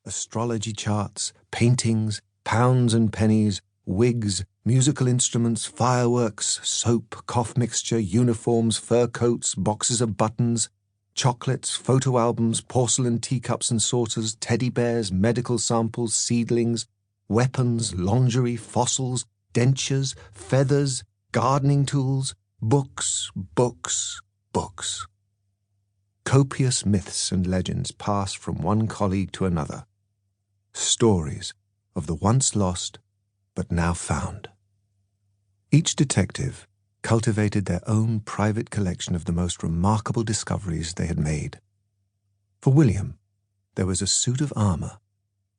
astrology charts, paintings, pounds and pennies, wigs, musical instruments, fireworks, soap, cough mixture, uniforms, fur coats, boxes of buttons, chocolates, photo albums, porcelain teacups and saucers, teddy bears, medical samples, seedlings, weapons, lingerie, fossils, dentures, feathers, gardening tools, books, books, books. Copious myths and legends passed from one colleague to another. Stories of the once lost but now found. Each detective cultivated their own private collection of the most remarkable discoveries they had made. For William, there was a suit of armor,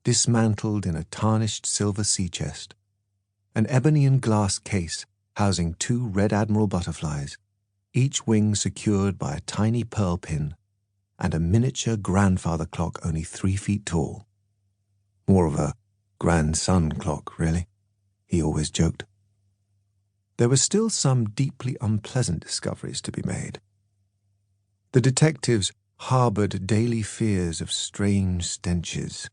dismantled in a tarnished silver sea chest, an ebony and glass case housing 2 Red Admiral butterflies, each wing secured by a tiny pearl pin, and a miniature grandfather clock only 3 feet tall. More of a grandson clock, really, he always joked. There were still some deeply unpleasant discoveries to be made. The detectives harbored daily fears of strange stenches,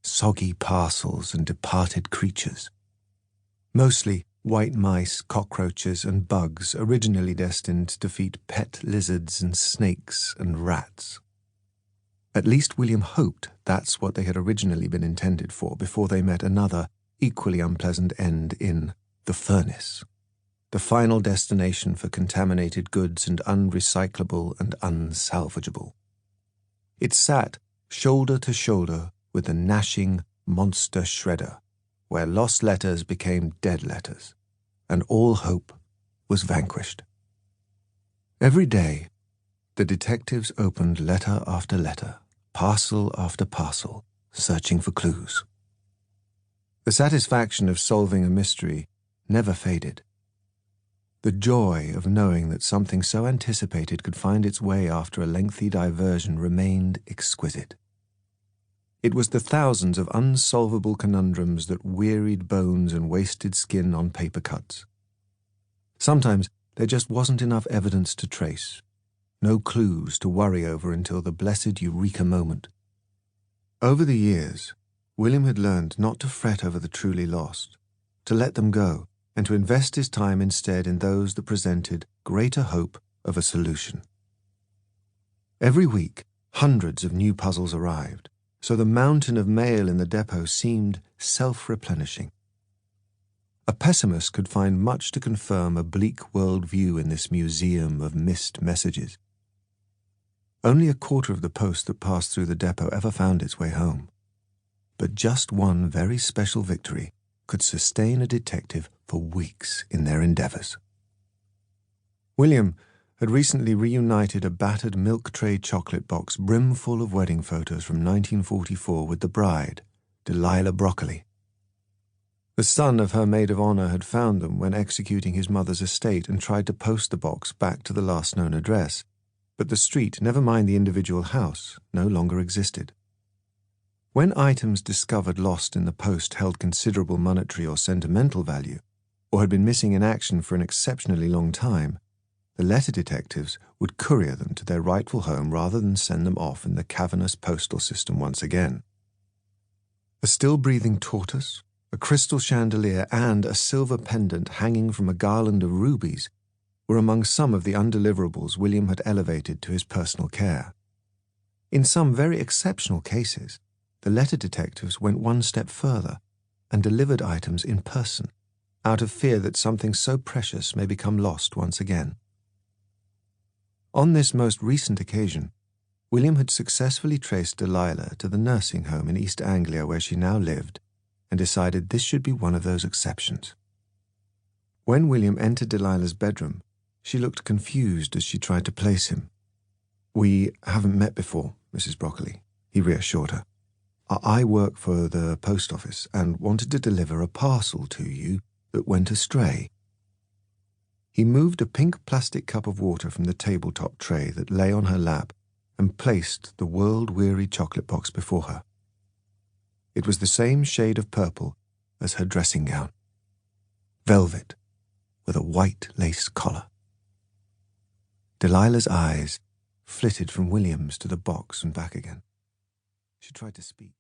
soggy parcels and departed creatures. Mostly white mice, cockroaches, and bugs originally destined to defeat pet lizards and snakes and rats. At least William hoped that's what they had originally been intended for before they met another, equally unpleasant end in the furnace, the final destination for contaminated goods and unrecyclable and unsalvageable. It sat shoulder to shoulder with the gnashing monster shredder, where lost letters became dead letters, and all hope was vanquished. Every day, the detectives opened letter after letter, parcel after parcel, searching for clues. The satisfaction of solving a mystery never faded. The joy of knowing that something so anticipated could find its way after a lengthy diversion remained exquisite. It was the thousands of unsolvable conundrums that wearied bones and wasted skin on paper cuts. Sometimes there just wasn't enough evidence to trace, no clues to worry over until the blessed eureka moment. Over the years, William had learned not to fret over the truly lost, to let them go, and to invest his time instead in those that presented greater hope of a solution. Every week, hundreds of new puzzles arrived, so the mountain of mail in the depot seemed self-replenishing. A pessimist could find much to confirm a bleak world view in this museum of missed messages. Only a quarter of the post that passed through the depot ever found its way home. But just one very special victory could sustain a detective for weeks in their endeavors. William had recently reunited a battered milk tray chocolate box brimful of wedding photos from 1944 with the bride, Delilah Broccoli. The son of her maid of honor had found them when executing his mother's estate and tried to post the box back to the last known address, but the street, never mind the individual house, no longer existed. When items discovered lost in the post held considerable monetary or sentimental value, or had been missing in action for an exceptionally long time, the letter detectives would courier them to their rightful home rather than send them off in the cavernous postal system once again. A still-breathing tortoise, a crystal chandelier, and a silver pendant hanging from a garland of rubies were among some of the undeliverables William had elevated to his personal care. In some very exceptional cases, the letter detectives went one step further and delivered items in person, out of fear that something so precious may become lost once again. On this most recent occasion, William had successfully traced Delilah to the nursing home in East Anglia where she now lived, and decided this should be one of those exceptions. When William entered Delilah's bedroom, she looked confused as she tried to place him. "We haven't met before, Mrs. Broccoli," he reassured her. "I work for the post office and wanted to deliver a parcel to you that went astray." He moved a pink plastic cup of water from the tabletop tray that lay on her lap and placed the world-weary chocolate box before her. It was the same shade of purple as her dressing gown. Velvet, with a white lace collar. Delilah's eyes flitted from William's to the box and back again. She tried to speak.